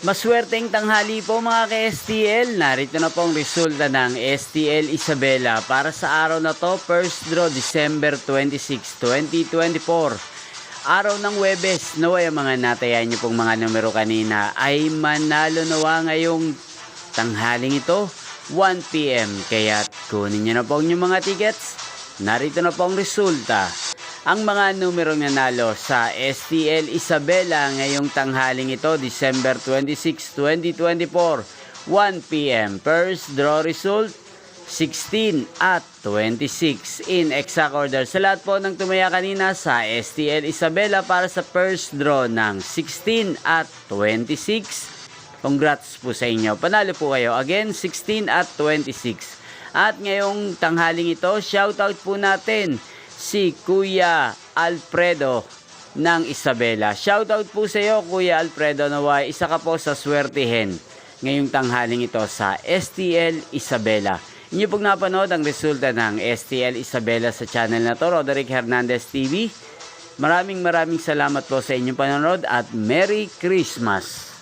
Maswerteng tanghali po mga ka-STL. Narito na po ang resulta ng STL Isabela para sa araw na to, first draw December 26, 2024. Araw ng Huwebes, naway ang mga natayan nyo pong mga numero kanina ay manalo nawa ngayong tanghaling ito, 1 PM. Kaya kunin nyo na po ang inyong mga tickets. Narito na po ang resulta. Ang mga numerong nanalo sa STL Isabela ngayong tanghaling ito, December 26, 2024, 1 PM. First draw result, 16 at 26 in exact order. Sa lahat po ng tumaya kanina sa STL Isabela para sa first draw ng 16 at 26, congrats po sa inyo. Panalo po kayo. Again, 16 at 26. At ngayong tanghaling ito, shoutout po natin si Kuya Alfredo ng Isabela. Shoutout po sa iyo, Kuya Alfredo, naway isa ka po sa swertihin ngayong tanghaling ito sa STL Isabela. Inyo pong napanood ang resulta ng STL Isabela sa channel na to, Roderick Hernandez TV. Maraming salamat po sa inyong panonood at Merry Christmas!